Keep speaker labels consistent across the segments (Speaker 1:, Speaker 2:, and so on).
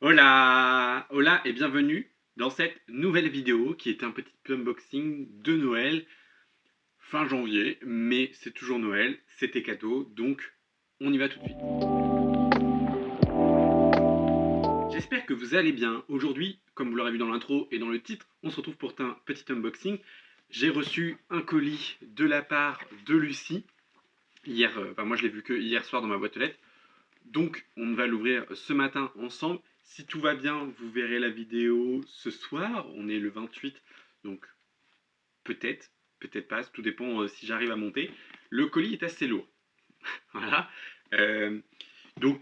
Speaker 1: Hola! Hola et bienvenue dans cette nouvelle vidéo qui est un petit unboxing de Noël, fin janvier, mais c'est toujours Noël, c'était cadeau, donc on y va tout de suite. J'espère que vous allez bien. Aujourd'hui, comme vous l'aurez vu dans l'intro et dans le titre, on se retrouve pour un petit unboxing. J'ai reçu un colis de la part de Lucie. Hier, moi je l'ai vu que hier soir dans ma boîte aux lettres. Donc on va l'ouvrir ce matin ensemble. Si tout va bien, vous verrez la vidéo ce soir. On est le 28, donc peut-être, peut-être pas, tout dépend si j'arrive à monter. Le colis est assez lourd. Voilà. Euh, donc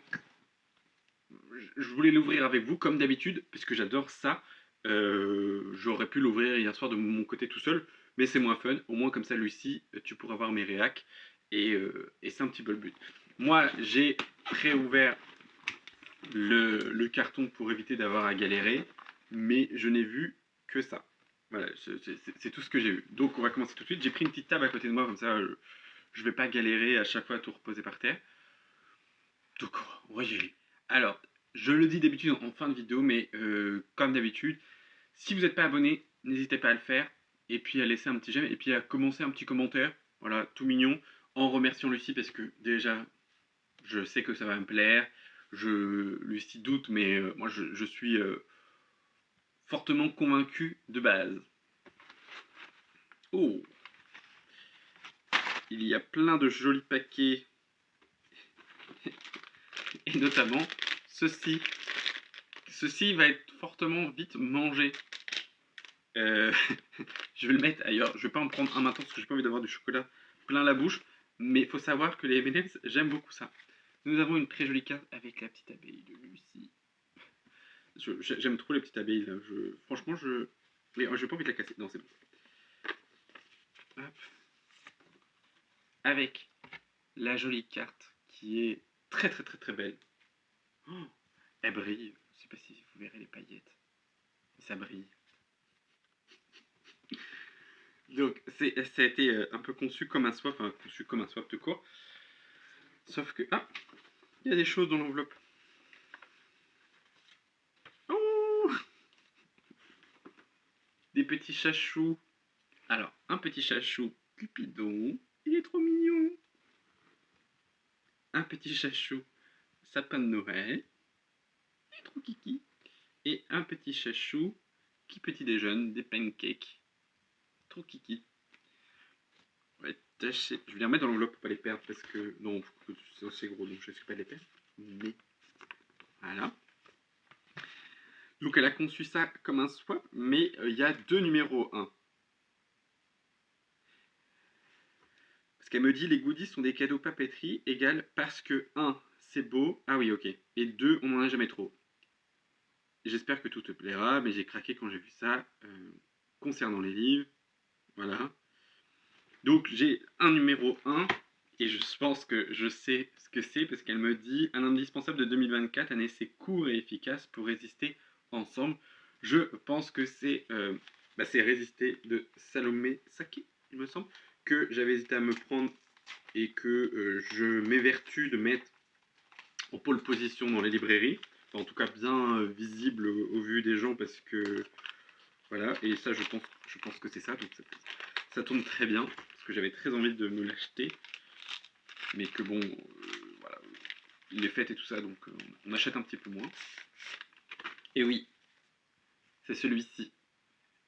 Speaker 1: je voulais l'ouvrir avec vous comme d'habitude, parce que j'adore ça. J'aurais pu l'ouvrir hier soir de mon côté tout seul, mais c'est moins fun. Au moins comme ça, Lucie, tu pourras voir mes réacs. Et c'est un petit peu le but. Moi, j'ai préouvert le carton pour éviter d'avoir à galérer, mais je n'ai vu que ça. Voilà, c'est tout ce que j'ai vu. Donc on va commencer tout de suite. J'ai pris une petite table à côté de moi, comme ça je vais pas galérer à chaque fois à tout reposer par terre. Donc on va y aller. Alors, je le dis d'habitude en fin de vidéo, mais comme d'habitude, si vous n'êtes pas abonné, n'hésitez pas à le faire, et puis à laisser un petit j'aime, et puis à commencer un petit commentaire, voilà, tout mignon, en remerciant Lucie, parce que déjà, je sais que ça va me plaire. Lucie doute, mais moi je suis fortement convaincu de base. Oh, il y a plein de jolis paquets, et notamment ceci. Ceci va être fortement vite mangé. Euh, je vais le mettre ailleurs. Je vais pas en prendre un maintenant parce que j'ai pas envie d'avoir du chocolat plein la bouche. Mais il faut savoir que les M&M's, j'aime beaucoup ça. Nous avons une très jolie carte avec la petite abeille de Lucie. J'aime trop les petites abeilles. Là. Franchement, mais j'ai pas envie de la casser. Non, c'est bon. Hop. Avec la jolie carte qui est très très très très belle. Oh, elle brille. Je sais pas si vous verrez les paillettes. Ça brille. Donc, ça a été un peu conçu comme un swap, enfin conçu comme un swap de cours. Sauf que, ah, il y a des choses dans l'enveloppe. Oh, des petits chachous. Alors, un petit chachou Cupidon. Il est trop mignon. Un petit chachou sapin de Noël. Il est trop kiki. Et un petit chachou qui petit déjeune, des pancakes. Trop kiki. Ouais, tâcher. Je vais les remettre dans l'enveloppe pour pas les perdre parce que. Non, c'est assez gros donc je ne suis pas de les perdre. Mais. Voilà. Donc elle a conçu ça comme un swap, mais il y a deux numéros 1. Parce qu'elle me dit les goodies sont des cadeaux papeterie égale parce que 1 c'est beau, ah oui ok, et 2 on n'en a jamais trop. J'espère que tout te plaira, mais j'ai craqué quand j'ai vu ça concernant les livres. Voilà. Donc j'ai un numéro 1 et je pense que je sais ce que c'est parce qu'elle me dit un indispensable de 2024, un essai court et efficace pour résister ensemble. Je pense que c'est Résister de Salomé Saki, il me semble, que j'avais hésité à me prendre et que je m'évertue de mettre en pole position dans les librairies. Enfin, en tout cas bien visible au vu des gens parce que voilà, et ça je pense que c'est ça, donc ça tourne très bien, parce que j'avais très envie de me l'acheter, mais que bon, voilà, les fêtes et tout ça, donc on achète un petit peu moins. Et oui, c'est celui-ci.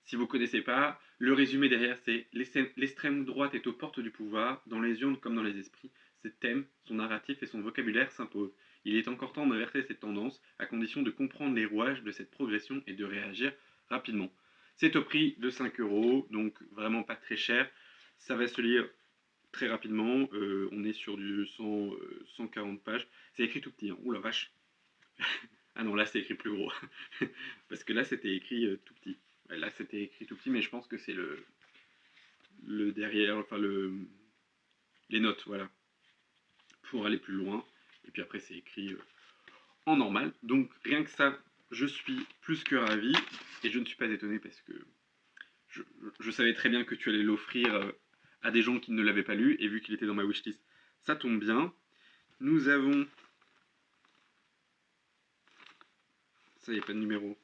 Speaker 1: Si vous ne connaissez pas, le résumé derrière c'est l'extrême droite est aux portes du pouvoir, dans les urnes comme dans les esprits. Ses thèmes, son narratif et son vocabulaire s'imposent. Il est encore temps d'inverser cette tendance, à condition de comprendre les rouages de cette progression et de réagir rapidement. C'est au prix de 5 €, donc vraiment pas très cher. Ça va se lire très rapidement. On est sur du 140 pages. C'est écrit tout petit. Hein. Ouh la vache. Ah non, là c'est écrit plus gros. Parce que là c'était écrit tout petit. Ouais, là c'était écrit tout petit, mais je pense que c'est le derrière, enfin les notes, voilà. Pour aller plus loin. Et puis après c'est écrit en normal. Donc rien que ça, je suis plus que ravi. Et je ne suis pas étonné parce que je savais très bien que tu allais l'offrir à des gens qui ne l'avaient pas lu. Et vu qu'il était dans ma wishlist, ça tombe bien. Nous avons Ça, il n'y a pas de numéro.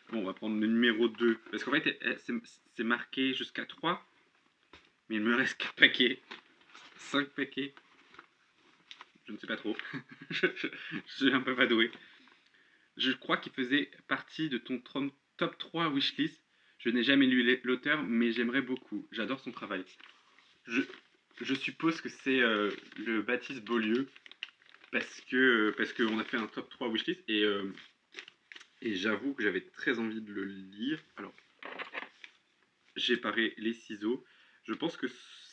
Speaker 1: Bon, on va prendre le numéro 2. Parce qu'en fait, c'est marqué jusqu'à 3. Mais il me reste 4 paquets. 5 paquets. Je ne sais pas trop. je suis un peu pas doué. Je crois qu'il faisait partie de ton top 3 wishlist. Je n'ai jamais lu l'auteur, mais j'aimerais beaucoup. J'adore son travail. Je suppose que c'est le Baptiste Beaulieu. Parce qu'on a fait un top 3 wishlist. Et j'avoue que j'avais très envie de le lire. Alors, j'ai paré les ciseaux. Je pense que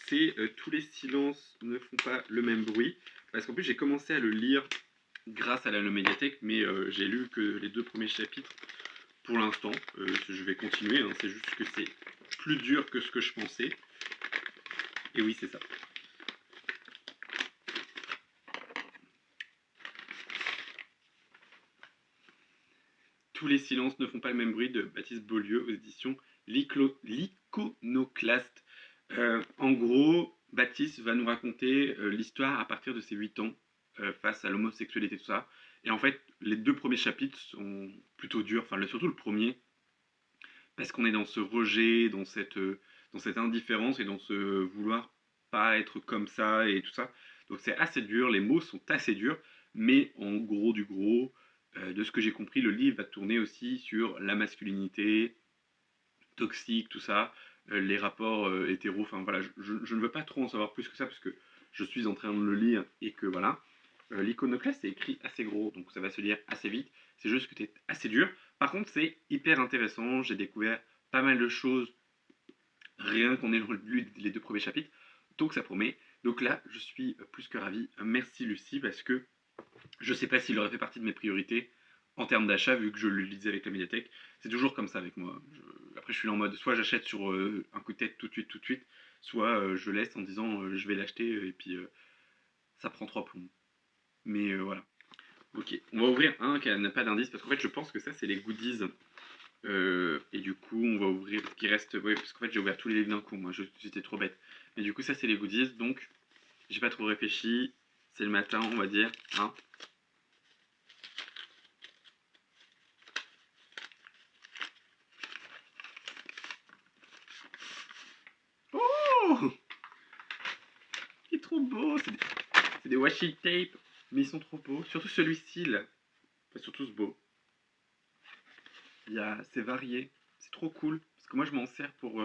Speaker 1: c'est Tous les silences ne font pas le même bruit. Parce qu'en plus, j'ai commencé à le lire grâce à la médiathèque, mais j'ai lu que les 2 premiers chapitres pour l'instant. Je vais continuer, hein, c'est juste que c'est plus dur que ce que je pensais. Et oui, c'est ça. Tous les silences ne font pas le même bruit de Baptiste Beaulieu aux éditions L'Iconoclaste. En gros, Baptiste va nous raconter l'histoire à partir de ses 8 ans face à l'homosexualité, tout ça. Et en fait, les 2 premiers chapitres sont plutôt durs, enfin surtout le premier, parce qu'on est dans ce rejet, dans cette indifférence et dans ce vouloir pas être comme ça et tout ça. Donc c'est assez dur, les mots sont assez durs, mais en gros du gros, de ce que j'ai compris, le livre va tourner aussi sur la masculinité, toxique, tout ça, les rapports hétéros, enfin voilà, je ne veux pas trop en savoir plus que ça parce que je suis en train de le lire et que voilà. L'iconoclaste c'est écrit assez gros, donc ça va se lire assez vite, c'est juste que c'est assez dur. Par contre c'est hyper intéressant, j'ai découvert pas mal de choses rien qu'en ayant lu les 2 premiers chapitres, donc ça promet. Donc là je suis plus que ravi, merci Lucie, parce que je sais pas s'il aurait fait partie de mes priorités en termes d'achat, vu que je le lisais avec la médiathèque. C'est toujours comme ça avec moi. Après, je suis là en mode soit j'achète sur un coup de tête tout de suite, soit je laisse en disant je vais l'acheter et puis ça prend 3 plombs. Mais voilà. Ok, on va ouvrir un qui n'a pas d'indice parce qu'en fait, je pense que ça, c'est les goodies. Et du coup, on va ouvrir ce qui reste. Ouais, parce qu'en fait, j'ai ouvert tous les livres d'un coup. Moi, j'étais trop bête. Mais du coup, ça, c'est les goodies. Donc, j'ai pas trop réfléchi. C'est le matin, on va dire. Hein. Oh, il est trop beau. C'est des washi tape, mais ils sont trop beaux. Surtout celui-ci là. Enfin, surtout ce beau. C'est varié. C'est trop cool. Parce que moi, je m'en sers pour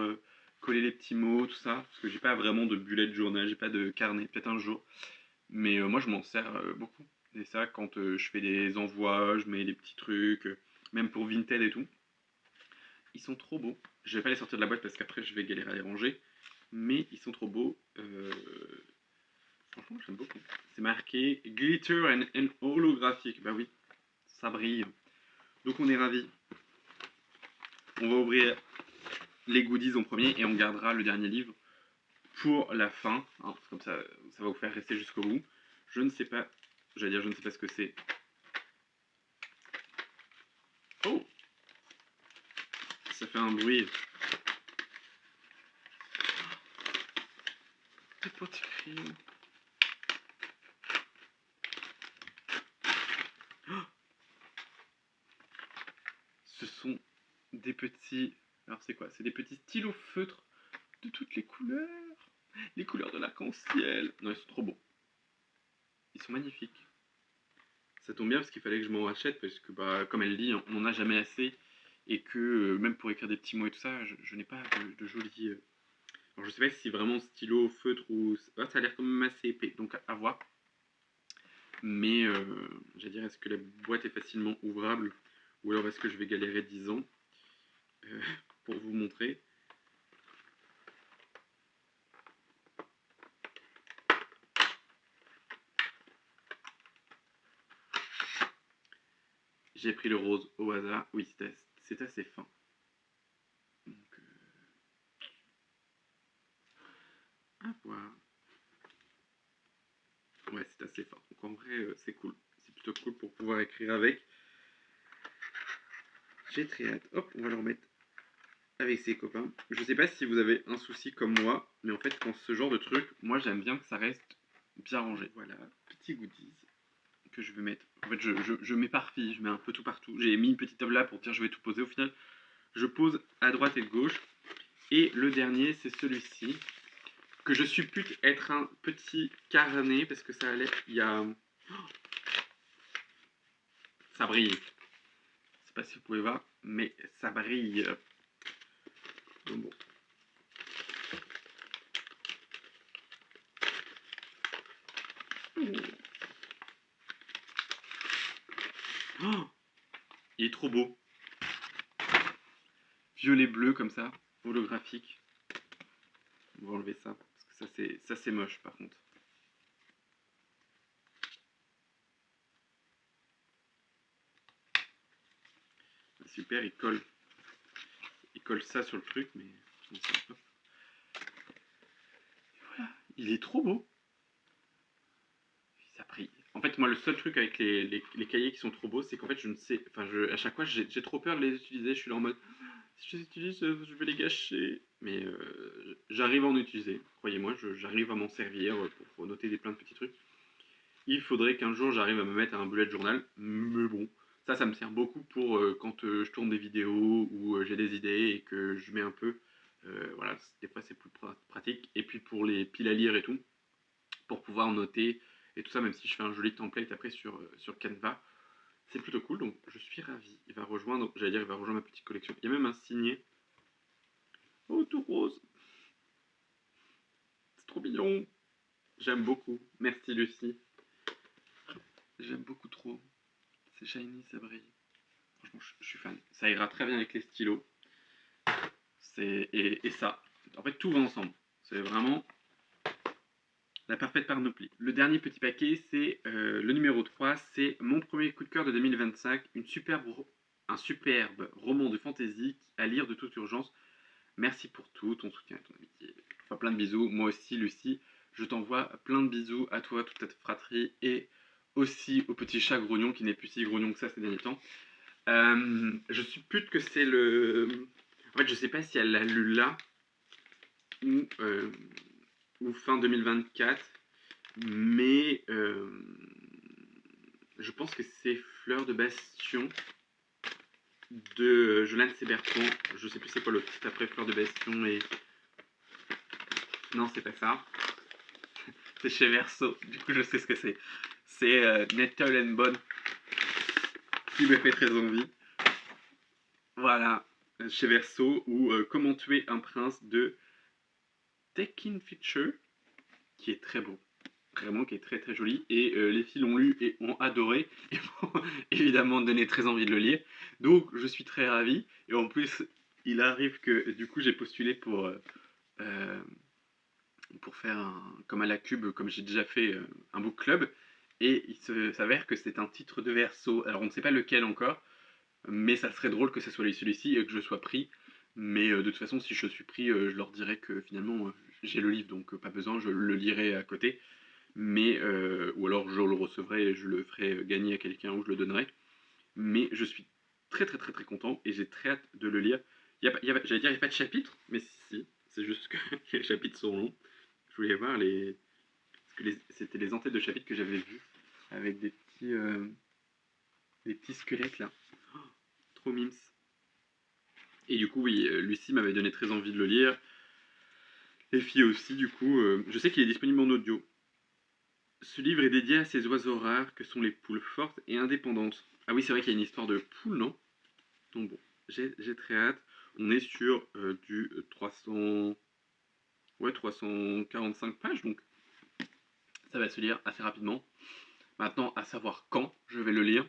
Speaker 1: coller les petits mots, tout ça. Parce que j'ai pas vraiment de bullet journal, j'ai pas de carnet, peut-être un jour. Mais moi, je m'en sers beaucoup. Et ça, quand je fais des envois, je mets des petits trucs, même pour Vinted et tout. Ils sont trop beaux. Je vais pas les sortir de la boîte parce qu'après, je vais galérer à les ranger. Mais ils sont trop beaux. Franchement, j'aime beaucoup. C'est marqué Glitter and holographique. Bah oui, ça brille. Donc on est ravis. On va ouvrir les goodies en premier et on gardera le dernier livre pour la fin. Hein, comme ça va vous faire rester jusqu'au bout. Je ne sais pas, j'allais dire je ne sais pas ce que c'est. Oh, ça fait un bruit. Des petits crayons. Ce sont des petits... Alors c'est quoi? C'est des petits stylos feutres de toutes les couleurs. Les couleurs de l'arc-en-ciel. Non, ils sont trop beaux. Ils sont magnifiques. Ça tombe bien parce qu'il fallait que je m'en rachète parce que, bah, comme elle dit, on n'en a jamais assez. Et que même pour écrire des petits mots et tout ça, je n'ai pas de jolis... Alors je sais pas si c'est vraiment stylo, feutre ou... Ah, ça a l'air quand même assez épais, donc à voir. Mais j'allais dire, est-ce que la boîte est facilement ouvrable? Ou alors est-ce que je vais galérer 10 ans pour vous montrer? J'ai pris le rose au hasard. Oui, c'est assez fin. Donc, à voir. Ouais, c'est assez fin. Donc en vrai, c'est cool. C'est plutôt cool pour pouvoir écrire avec. J'ai très hâte. Hop, on va le remettre avec ses copains. Je sais pas si vous avez un souci comme moi, mais en fait, quand ce genre de truc, moi j'aime bien que ça reste bien rangé. Voilà, petit goodies que je vais mettre. En fait, je m'éparpille, je mets un peu tout partout. J'ai mis une petite table là pour dire je vais tout poser. Au final, je pose à droite et de gauche. Et le dernier, c'est celui-ci, que je suppute être un petit carnet, parce que ça allait... Il y a... Ça brille. Je sais pas si vous pouvez voir, mais ça brille. Donc bon. Oh, il est trop beau. Violet bleu comme ça, holographique. On va enlever ça, parce que ça c'est moche par contre. Super, il colle ça sur le truc, mais voilà, il est trop beau. Ça brille. En fait, moi, le seul truc avec les cahiers qui sont trop beaux, c'est qu'en fait, je ne sais, enfin, à chaque fois, j'ai trop peur de les utiliser. Je suis là en mode, si je les utilise, je vais les gâcher. Mais j'arrive à en utiliser. Croyez-moi, j'arrive à m'en servir pour noter plein de petits trucs. Il faudrait qu'un jour, j'arrive à me mettre un bullet journal. Mais bon, ça me sert beaucoup pour quand je tourne des vidéos ou j'ai des idées et que je mets un peu. Voilà, des fois, c'est plus pratique. Et puis pour les piles à lire et tout, pour pouvoir noter et tout ça, même si je fais un joli template après sur Canva. C'est plutôt cool, donc je suis ravi. Il va rejoindre, j'allais dire, il va rejoindre ma petite collection. Il y a même un signé. Oh, tout rose. C'est trop mignon. J'aime beaucoup. Merci Lucie. J'aime beaucoup trop. C'est shiny, ça brille. Franchement, je suis fan. Ça ira très bien avec les stylos. Et ça. En fait, tout va ensemble. C'est vraiment la parfaite panoplie. Le dernier petit paquet, c'est le numéro 3. C'est mon premier coup de cœur de 2025. Un superbe roman de fantasy à lire de toute urgence. Merci pour tout, ton soutien et ton amitié. Enfin, plein de bisous. Moi aussi, Lucie, je t'envoie plein de bisous à toi, toute ta fratrie, et aussi au petit chat grognon qui n'est plus si grognon que ça ces derniers temps. Je suppute que c'est le... En fait, je sais pas si elle l'a lu là ou fin 2024, mais je pense que c'est Fleur de Bastion de Jonathan Séberton. Je sais plus c'est quoi le titre après Fleur de Bastion et... Non, c'est pas ça. C'est chez Verso. Du coup, je sais ce que c'est. C'est Nettle and Bone qui me fait très envie. Voilà, chez Verso, ou Comment tuer un prince de Tekin Feature, qui est très beau. Vraiment, qui est très très joli. Et les filles l'ont lu et ont adoré. Et m'ont évidemment donné très envie de le lire. Donc, je suis très ravi. Et en plus, il arrive que du coup, j'ai postulé pour faire comme à la Cube, comme j'ai déjà fait un book club. Et il s'avère que c'est un titre de Verso. Alors on ne sait pas lequel encore, mais ça serait drôle que ce soit celui-ci et que je sois pris. Mais de toute façon, si je suis pris, je leur dirai que finalement j'ai le livre, donc pas besoin, je le lirai à côté. Mais ou alors je le recevrai et je le ferai gagner à quelqu'un ou je le donnerai. Mais je suis très très très très content et j'ai très hâte de le lire. J'allais dire il n'y a pas de chapitre, mais si, c'est juste que les chapitres sont longs. Je voulais voir les. Parce que c'était les entêtes de chapitres que j'avais vues avec des petits squelettes là. Oh, trop mimes. Et du coup, oui, Lucie m'avait donné très envie de le lire. Les filles aussi, du coup. Je sais qu'il est disponible en audio. Ce livre est dédié à ces oiseaux rares que sont les poules fortes et indépendantes. Ah oui, c'est vrai qu'il y a une histoire de poules, non? Donc bon, j'ai très hâte. On est sur du 300. Ouais, 345 pages, donc ça va se lire assez rapidement. Maintenant, à savoir quand je vais le lire.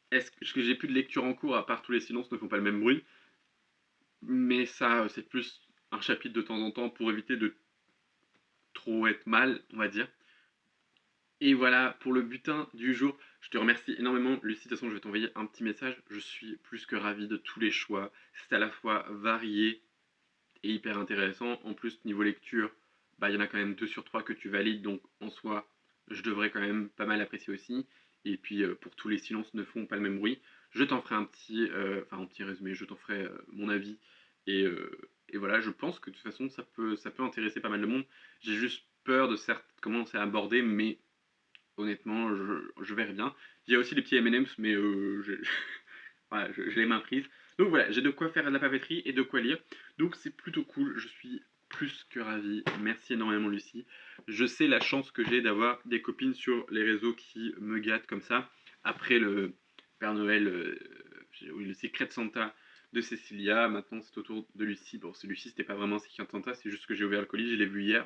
Speaker 1: Est-ce que j'ai plus de lecture en cours, à part tous les silences ne font pas le même bruit? Mais ça, c'est plus un chapitre de temps en temps pour éviter de trop être mal, on va dire. Et voilà pour le butin du jour. Je te remercie énormément, Lucie. De toute façon, je vais t'envoyer un petit message. Je suis plus que ravi de tous les choix. C'est à la fois varié et hyper intéressant. En plus, niveau lecture, bah, il y en a quand même 2 sur 3 que tu valides. Donc, en soi, je devrais quand même pas mal apprécier aussi. Et puis, pour tous les silences ne font pas le même bruit. Je t'en ferai un petit résumé. Je t'en ferai mon avis. Et voilà, je pense que de toute façon, ça peut intéresser pas mal de monde. J'ai juste peur de comment c'est abordé, mais honnêtement, je verrai bien. Il y a aussi des petits M&M's, mais voilà, j'ai les mains prises. Donc voilà, j'ai de quoi faire de la papeterie et de quoi lire. Donc c'est plutôt cool, je suis plus que ravi. Merci énormément Lucie. Je sais la chance que j'ai d'avoir des copines sur les réseaux qui me gâtent comme ça. Après le Père Noël, oui, le Secret de Santa de Cécilia, maintenant c'est au tour de Lucie. Bon, c'est Lucie, c'était pas vraiment un Secret de Santa, c'est juste que j'ai ouvert le colis, je l'ai vu hier.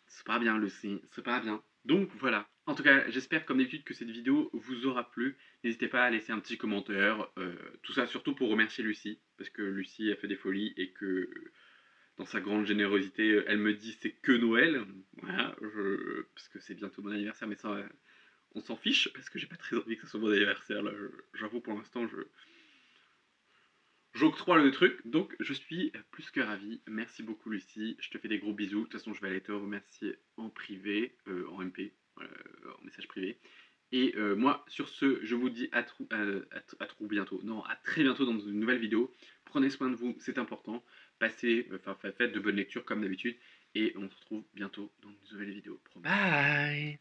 Speaker 1: C'est pas bien Lucie, c'est pas bien. Donc voilà. En tout cas, j'espère comme d'habitude que cette vidéo vous aura plu. N'hésitez pas à laisser un petit commentaire. Tout ça surtout pour remercier Lucie, parce que Lucie a fait des folies et que dans sa grande générosité, elle me dit c'est que Noël. Voilà, parce que c'est bientôt mon anniversaire, mais ça, on s'en fiche, parce que j'ai pas très envie que ce soit mon anniversaire. Là, j'avoue pour l'instant, j'octroie le truc, donc je suis plus que ravi. Merci beaucoup Lucie, je te fais des gros bisous. De toute façon, je vais aller te remercier en privé, en MP, en message privé. Et moi, sur ce, je vous dis à trop bientôt. Non, à très bientôt dans une nouvelle vidéo. Prenez soin de vous, c'est important. Passez, faites de bonnes lectures comme d'habitude. Et on se retrouve bientôt dans une nouvelle vidéo. Promis. Bye.